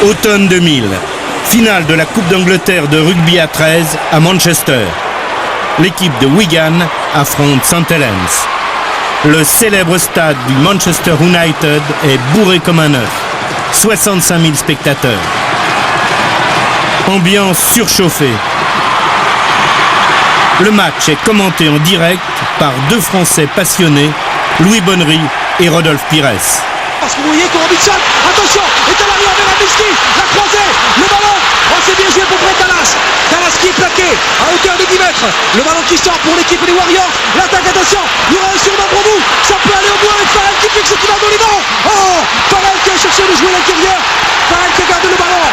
Automne 2000, finale de la Coupe d'Angleterre de rugby à 13 à Manchester. L'équipe de Wigan affronte St Helens. Le célèbre stade du Manchester United est bourré comme un œuf. 65 000 spectateurs. Ambiance surchauffée. Le match est commenté en direct par deux Français passionnés, Louis Bonnery et Rodolphe Pires. Parce que vous voyez comment Mitchell, attention, est à l'arrière vers Radzinski, la croisée, le ballon, oh c'est bien joué pour Brett Dallas, Dallas qui est plaqué à hauteur de 10 mètres, le ballon qui sort pour l'équipe des Warriors, l'attaque, attention, il y aura un surnom pour vous, ça peut aller au bout avec Farrell qui fixe qui va dans les dents, oh, Farrell qui a cherché de jouer l'intérieur, Farrell qui a gardé le ballon,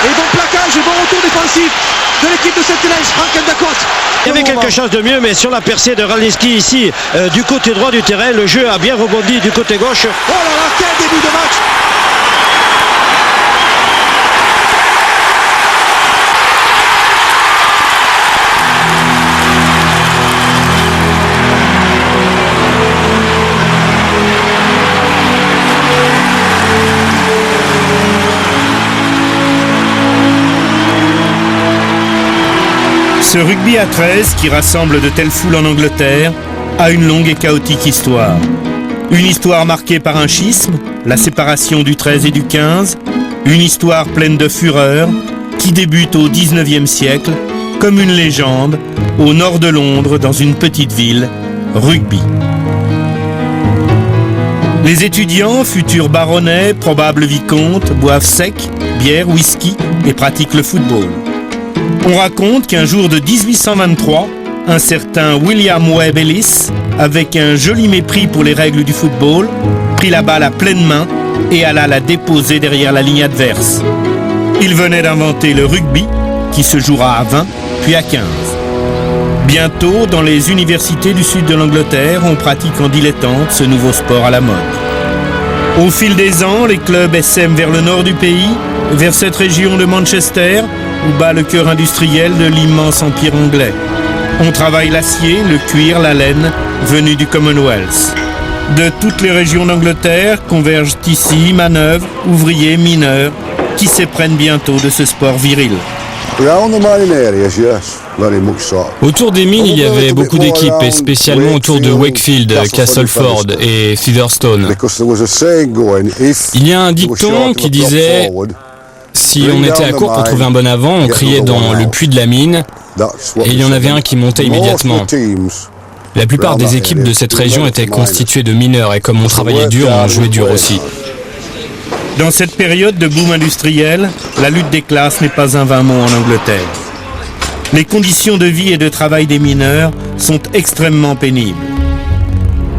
et bon plaquage et bon retour défensif de l'équipe de St Helens, Frank Endacott. Il y avait quelque chose de mieux, mais sur la percée de Radzinski ici, du côté droit du terrain, le jeu a bien rebondi du côté gauche. Oh là là, quel début de match! Ce rugby à 13 qui rassemble de telles foules en Angleterre a une longue et chaotique histoire. Une histoire marquée par un schisme, la séparation du 13 et du 15, une histoire pleine de fureur qui débute au 19e siècle comme une légende au nord de Londres dans une petite ville, Rugby. Les étudiants, futurs baronnets, probables vicomtes, boivent sec, bière, whisky et pratiquent le football. On raconte qu'un jour de 1823, un certain William Webb Ellis, avec un joli mépris pour les règles du football, prit la balle à pleine main et alla la déposer derrière la ligne adverse. Il venait d'inventer le rugby, qui se jouera à 20, puis à 15. Bientôt, dans les universités du sud de l'Angleterre, on pratique en dilettante ce nouveau sport à la mode. Au fil des ans, les clubs essaiment vers le nord du pays, vers cette région de Manchester, où bat le cœur industriel de l'immense empire anglais. On travaille l'acier, le cuir, la laine, venus du Commonwealth. De toutes les régions d'Angleterre convergent ici manœuvres, ouvriers, mineurs, qui s'éprennent bientôt de ce sport viril. Autour des mines, il y avait beaucoup d'équipes, et spécialement autour de Wakefield, Castleford et Featherstone. Il y a un dicton qui disait « Si on était à court pour trouver un bon avant, on criait dans le puits de la mine, et il y en avait un qui montait immédiatement. » La plupart des équipes de cette région étaient constituées de mineurs, et comme on travaillait dur, on jouait dur aussi. Dans cette période de boom industriel, la lutte des classes n'est pas un vain mot en Angleterre. Les conditions de vie et de travail des mineurs sont extrêmement pénibles.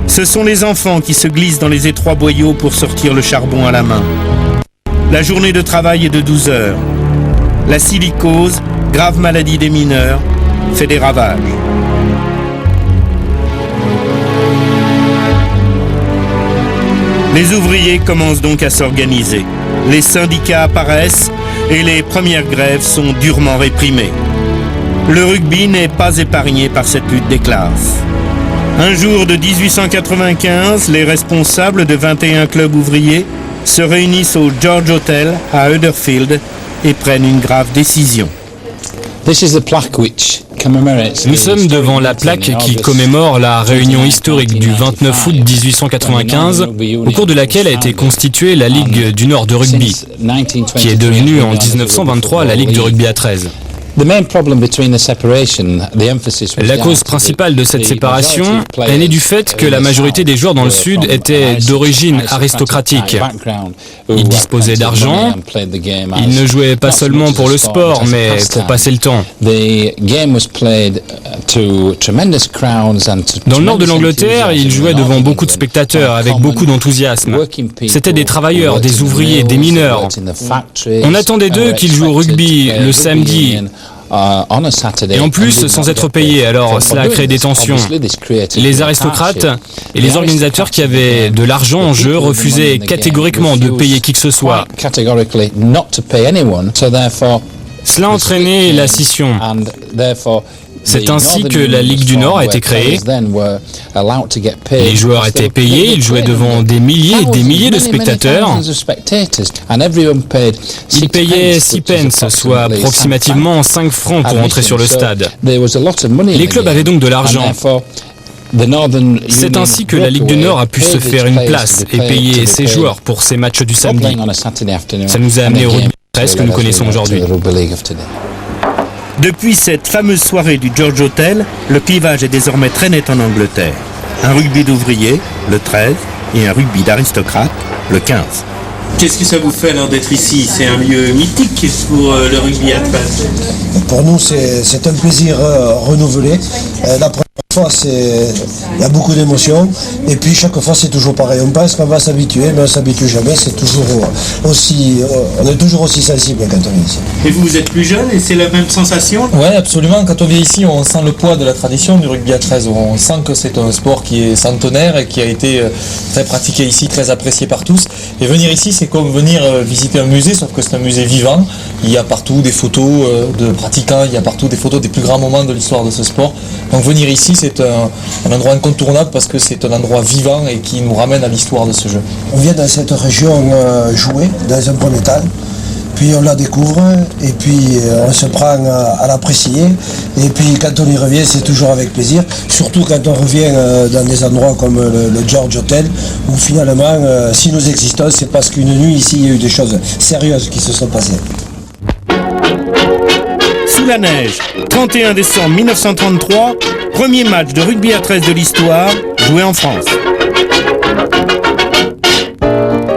Ce sont les enfants qui se glissent dans les étroits boyaux pour sortir le charbon à la main. La journée de travail est de 12 heures. La silicose, grave maladie des mineurs, fait des ravages. Les ouvriers commencent donc à s'organiser. Les syndicats apparaissent et les premières grèves sont durement réprimées. Le rugby n'est pas épargné par cette lutte des classes. Un jour de 1895, les responsables de 21 clubs ouvriers se réunissent au George Hotel à Huddersfield et prennent une grave décision. Nous sommes devant la plaque qui commémore la réunion historique du 29 août 1895, au cours de laquelle a été constituée la Ligue du Nord de rugby, qui est devenue en 1923 la Ligue de rugby à 13. La cause principale de cette séparation est née du fait que la majorité des joueurs dans le Sud étaient d'origine aristocratique. Ils disposaient d'argent, ils ne jouaient pas seulement pour le sport, mais pour passer le temps. Dans le nord de l'Angleterre, ils jouaient devant beaucoup de spectateurs, avec beaucoup d'enthousiasme. C'étaient des travailleurs, des ouvriers, des mineurs. On attendait d'eux qu'ils jouent au rugby le samedi, et en plus sans être payés, alors cela a créé des tensions. Les aristocrates et les organisateurs qui avaient de l'argent en jeu refusaient catégoriquement de payer qui que ce soit. Cela a entraîné la scission. C'est ainsi que la Ligue du Nord a été créée. Les joueurs étaient payés, ils jouaient devant des milliers et des milliers de spectateurs. Ils payaient 6 pence, soit approximativement 5 francs pour entrer sur le stade. Les clubs avaient donc de l'argent. C'est ainsi que la Ligue du Nord a pu se faire une place et payer ses joueurs pour ses matchs du samedi. Ça nous a amené au rugby que nous connaissons aujourd'hui. Depuis cette fameuse soirée du George Hotel, le clivage est désormais très net en Angleterre. Un rugby d'ouvriers, le 13, et un rugby d'aristocrates, le 15. Qu'est-ce que ça vous fait alors d'être ici? C'est un lieu mythique pour le rugby à 13. Pour nous, c'est un plaisir renouvelé. La première fois, il y a beaucoup d'émotions. Et puis chaque fois, c'est toujours pareil. On pense qu'on va s'habituer, mais on ne s'habitue jamais. C'est toujours on est toujours aussi sensible quand on est ici. Et vous êtes plus jeune et c'est la même sensation? Oui, absolument. Quand on vient ici, on sent le poids de la tradition du rugby à 13. On sent que c'est un sport qui est centenaire et qui a été très pratiqué ici, très apprécié par tous. Et venir ici, c'est comme venir visiter un musée, sauf que c'est un musée vivant. Il y a partout des photos de pratiquants, il y a partout des photos des plus grands moments de l'histoire de ce sport. Donc venir ici, c'est un endroit incontournable parce que c'est un endroit vivant et qui nous ramène à l'histoire de ce jeu. On vient dans cette région jouer dans un premier temps, puis on la découvre et puis on se prend à l'apprécier. Et puis quand on y revient, c'est toujours avec plaisir, surtout quand on revient dans des endroits comme le George Hotel, où finalement, si nous existons, c'est parce qu'une nuit ici, il y a eu des choses sérieuses qui se sont passées. Sous la neige, 31 décembre 1933, premier match de rugby à 13 de l'histoire, joué en France.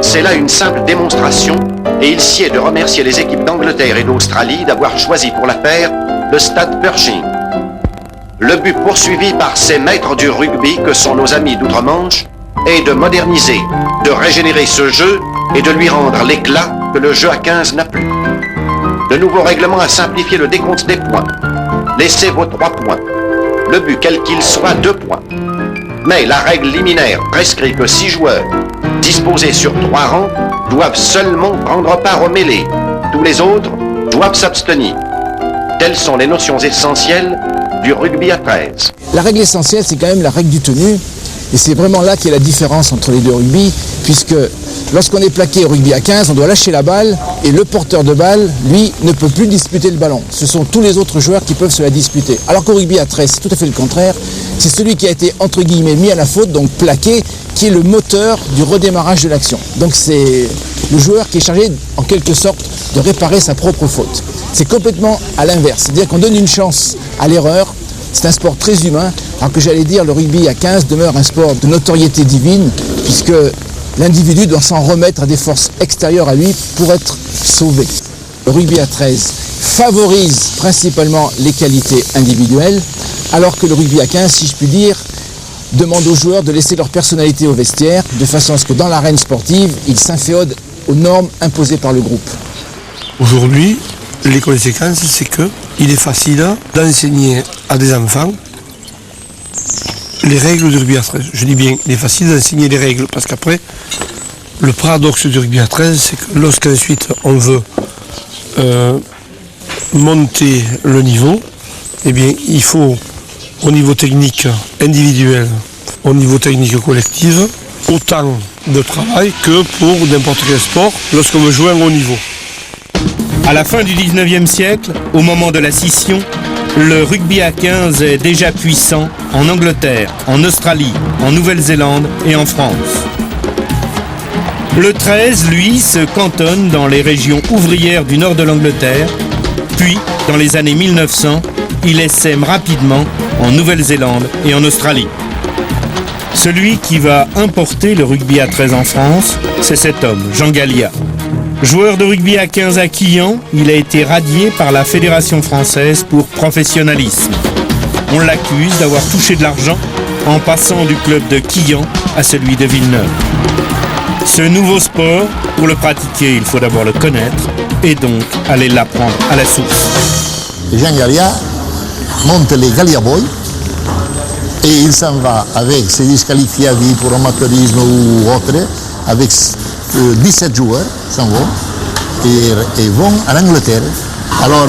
C'est là une simple démonstration et il sied de remercier les équipes d'Angleterre et d'Australie d'avoir choisi pour la faire le stade Pershing. Le but poursuivi par ces maîtres du rugby que sont nos amis d'outre-Manche est de moderniser, de régénérer ce jeu et de lui rendre l'éclat que le jeu à 15 n'a plus. Le nouveau règlement a simplifié le décompte des points. Laissez vos 3 points. Le but, quel qu'il soit, 2 points. Mais la règle liminaire prescrit que 6 joueurs, disposés sur 3 rangs, doivent seulement prendre part aux mêlées. Tous les autres doivent s'abstenir. Telles sont les notions essentielles du rugby à 13. La règle essentielle, c'est quand même la règle du tenu. Et c'est vraiment là qu'il y a la différence entre les deux rugby, puisque lorsqu'on est plaqué au rugby à 15, on doit lâcher la balle, et le porteur de balle, lui, ne peut plus disputer le ballon. Ce sont tous les autres joueurs qui peuvent se la disputer. Alors qu'au rugby à 13, c'est tout à fait le contraire. C'est celui qui a été, entre guillemets, mis à la faute, donc plaqué, qui est le moteur du redémarrage de l'action. Donc c'est le joueur qui est chargé, en quelque sorte, de réparer sa propre faute. C'est complètement à l'inverse. C'est-à-dire qu'on donne une chance à l'erreur. C'est un sport très humain, alors que j'allais dire le rugby à 15 demeure un sport de notoriété divine, puisque l'individu doit s'en remettre à des forces extérieures à lui pour être sauvé. Le rugby à 13 favorise principalement les qualités individuelles, alors que le rugby à 15, si je puis dire, demande aux joueurs de laisser leur personnalité au vestiaire, de façon à ce que dans l'arène sportive, ils s'inféodent aux normes imposées par le groupe. Aujourd'hui, les conséquences, c'est qu'il est facile d'enseigner à des enfants les règles du rugby à 13. Je dis bien, il est facile d'enseigner les règles, parce qu'après, le paradoxe du rugby à 13, c'est que lorsqu'ensuite on veut monter le niveau, eh bien, il faut, au niveau technique individuel, au niveau technique collectif, autant de travail que pour n'importe quel sport lorsqu'on veut jouer à un haut niveau. À la fin du 19e siècle, au moment de la scission, le rugby à 15 est déjà puissant en Angleterre, en Australie, en Nouvelle-Zélande et en France. Le 13, lui, se cantonne dans les régions ouvrières du nord de l'Angleterre, puis dans les années 1900, il essaime rapidement en Nouvelle-Zélande et en Australie. Celui qui va importer le rugby à 13 en France, c'est cet homme, Jean Gallia. Joueur de rugby à 15 à Quillan, il a été radié par la Fédération française pour professionnalisme. On l'accuse d'avoir touché de l'argent en passant du club de Quillan à celui de Villeneuve. Ce nouveau sport, pour le pratiquer, il faut d'abord le connaître et donc aller l'apprendre à la source. Jean Gallia monte les Gallia Boys et il s'en va avec ses disqualifiés à vie pour amateurisme ou autre, avec 17 joueurs s'en vont et vont en Angleterre. Alors,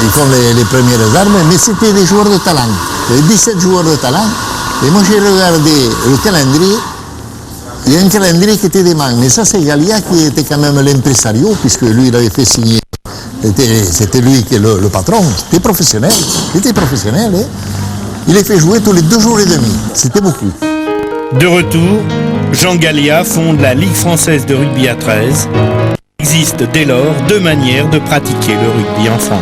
ils font les premières armes, mais c'était des joueurs de talent, 17 joueurs de talent. Et moi j'ai regardé le calendrier, il y a un calendrier qui était des manques, mais ça c'est Gallia qui était quand même l'impresario, puisque lui il avait fait signer, c'était lui qui est le patron, c'était professionnel, hein. Il les fait jouer tous les 2 jours et demi, c'était beaucoup. De retour, Jean Gallia fonde la Ligue française de rugby à 13. Il existe dès lors 2 manières de pratiquer le rugby en France.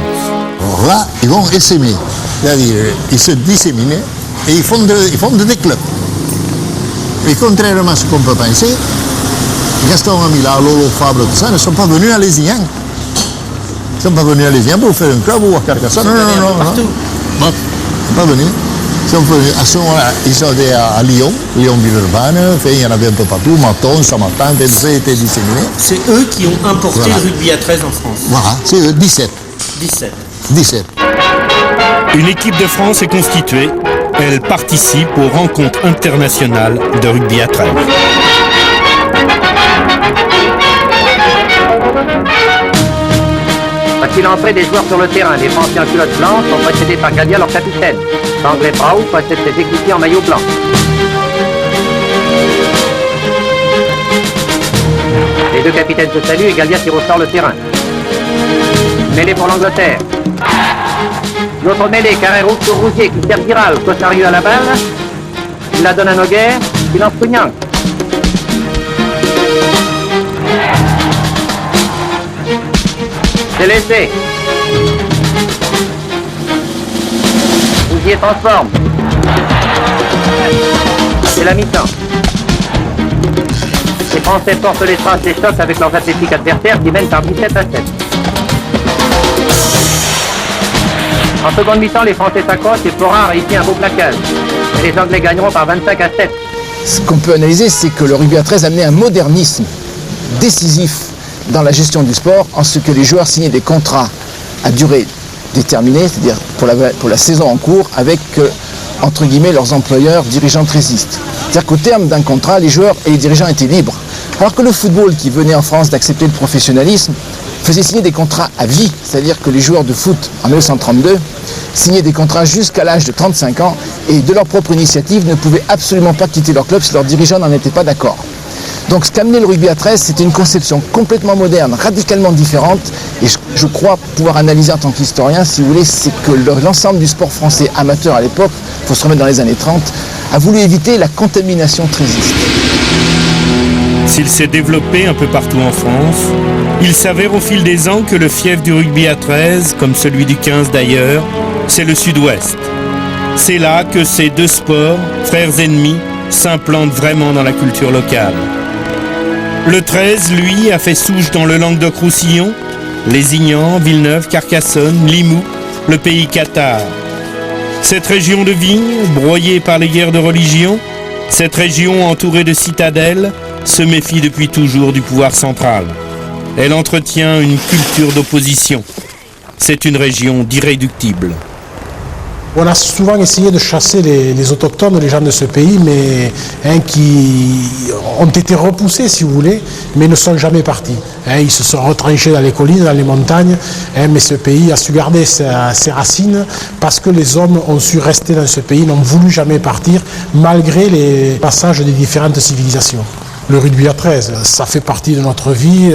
Alors là, ils vont essaimer, c'est-à-dire ils se disséminent et ils fondent des clubs. Et contrairement à ce qu'on peut penser, Gaston Amila, Lolo Fabre, tout ça, ne sont pas venus à Lézignan. Ils ne sont pas venus à Lézignan pour faire un club ou à Carcassonne. Non. Ils ne sont pas venus. Ils sont venus. À ce moment-là, ils sont allés à Lyon, Lyon-Villeurbanne, il y en avait un peu partout, Maton, Saint-Martin, TLC étaient disséminés. C'est eux qui ont importé le rugby à 13 en France. Voilà, c'est eux, 17. 17. Une équipe de France est constituée. Elle participe aux rencontres internationales de rugby à 13. Voici l'entrée des joueurs sur le terrain. Les Français en culotte blanche sont précédés par Gallia, leur capitaine. L'anglais Brau précède ses équipiers en maillot blanc. Les 2 capitaines se saluent et Gallia tire au sort le terrain. Mêlée pour l'Angleterre. L'autre mêlée, Carré-Roux sur Rousier qui sert Giral, Cossarieux à la balle. Il la donne à Noguer, il lance Prugnac. C'est laissé. Rousier transforme. C'est la mi-temps. Les Français portent les traces des chocs avec leurs athlétiques adversaires qui mènent par 17 à 7. En seconde mi-temps, les Français s'accrochent et Florin réussit un beau plaquage. Et les Anglais gagneront par 25 à 7. Ce qu'on peut analyser, c'est que le rugby à 13 a amené un modernisme décisif dans la gestion du sport, en ce que les joueurs signaient des contrats à durée déterminée, c'est-à-dire pour la saison en cours, avec, entre guillemets, leurs employeurs dirigeants trésistes. C'est-à-dire qu'au terme d'un contrat, les joueurs et les dirigeants étaient libres. Alors que le football, qui venait en France d'accepter le professionnalisme, faisait signer des contrats à vie, c'est-à-dire que les joueurs de foot en 1932 signaient des contrats jusqu'à l'âge de 35 ans et de leur propre initiative ne pouvaient absolument pas quitter leur club si leurs dirigeants n'en étaient pas d'accord. Donc ce qu'amenait le rugby à 13, c'était une conception complètement moderne, radicalement différente, et je crois pouvoir analyser en tant qu'historien, si vous voulez, c'est que l'ensemble du sport français amateur à l'époque, il faut se remettre dans les années 30, a voulu éviter la contamination trésiste. S'il s'est développé un peu partout en France, il s'avère au fil des ans que le fief du rugby à 13, comme celui du 15 d'ailleurs, c'est le Sud-Ouest. C'est là que ces 2 sports, frères ennemis, s'implantent vraiment dans la culture locale. Le 13, lui, a fait souche dans le Languedoc-Roussillon, Lézignan, Villeneuve, Carcassonne, Limoux, le pays cathare. Cette région de vignes, broyée par les guerres de religion, cette région entourée de citadelles, se méfie depuis toujours du pouvoir central. Elle entretient une culture d'opposition. C'est une région d'irréductibles. On a souvent essayé de chasser les autochtones, les gens de ce pays, mais qui ont été repoussés, si vous voulez, mais ne sont jamais partis. Ils se sont retranchés dans les collines, dans les montagnes, mais ce pays a su garder ses racines parce que les hommes ont su rester dans ce pays, n'ont voulu jamais partir, malgré les passages des différentes civilisations. Le rugby à 13, ça fait partie de notre vie.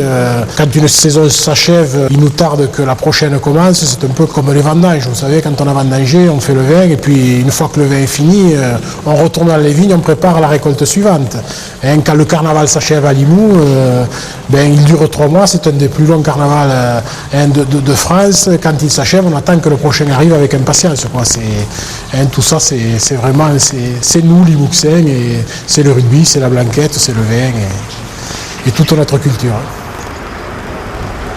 Quand une saison s'achève, il nous tarde que la prochaine commence. C'est un peu comme les vendanges. Vous savez, quand on a vendangé, on fait le vin, et puis une fois que le vin est fini, on retourne dans les vignes, on prépare la récolte suivante. Et quand le carnaval s'achève à Limoux, il dure 3 mois, c'est un des plus longs carnavals de France. Quand il s'achève, on attend que le prochain arrive avec impatience. Tout ça, c'est vraiment, c'est nous, Limouxins, et c'est le rugby, c'est la blanquette, c'est le vin. Et toute notre culture.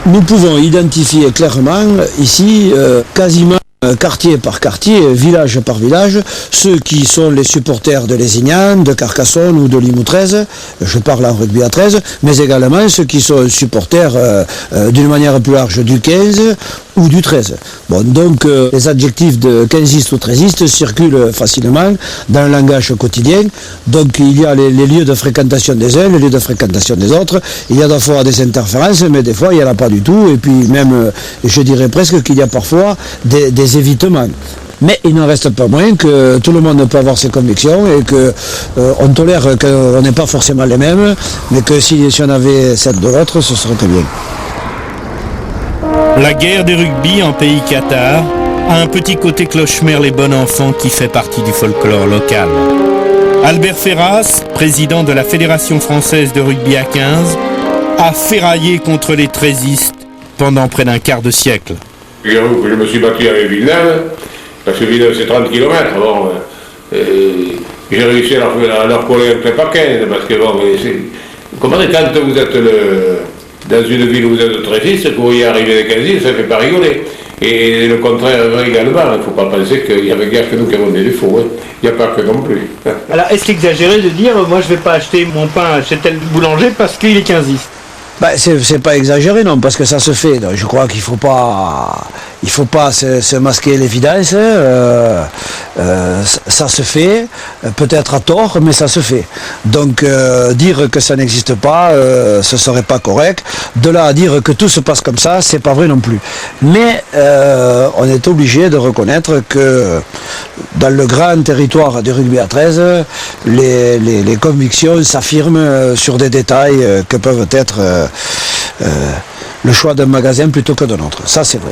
Nous pouvons identifier clairement ici, quasiment quartier par quartier, village par village, ceux qui sont les supporters de Lézignan, de Carcassonne ou de Limoux 13, je parle en rugby à 13, mais également ceux qui sont supporters d'une manière plus large du 15 ou du 13. Bon, donc les adjectifs de 15istes ou 13istes circulent facilement dans le langage quotidien. Donc il y a les lieux de fréquentation des uns, les lieux de fréquentation des autres. Il y a parfois des interférences, mais des fois il n'y en a pas du tout. Et puis même, je dirais presque qu'il y a parfois des évitements. Mais il n'en reste pas moins que tout le monde peut avoir ses convictions et qu'on tolère qu'on n'ait pas forcément les mêmes, mais que si on avait celle de l'autre, ce serait très bien. La guerre des rugby en pays cathare a un petit côté cloche-merle et bon enfant qui fait partie du folklore local. Albert Ferras, président de la Fédération française de rugby à 15, a ferraillé contre les 13istes pendant près d'un quart de siècle. J'avoue que je me suis battu avec Villeneuve, parce que Villeneuve c'est 30 km. J'ai réussi à leur coller un peu pas 15, parce que comprenez, quand vous êtes dans une ville où vous êtes 13istes, que vous y arrivez des 15istes, ça ne fait pas rigoler. Et le contraire vrai également, il ne faut pas penser qu'il y avait guère que nous qui avons des défauts, hein. Il n'y a pas que non plus. Alors est-ce exagéré de dire moi je ne vais pas acheter mon pain chez tel boulanger parce qu'il est 15iste? C'est pas exagéré, non, parce que ça se fait. Donc, je crois qu'il faut pas se masquer l'évidence. Ça se fait, peut-être à tort, mais ça se fait. Donc dire que ça n'existe pas, ce serait pas correct. De là à dire que tout se passe comme ça, c'est pas vrai non plus. Mais on est obligé de reconnaître que dans le grand territoire du rugby à 13, les convictions s'affirment sur des détails que peuvent être le choix d'un magasin plutôt que d'un autre. Ça, c'est vrai.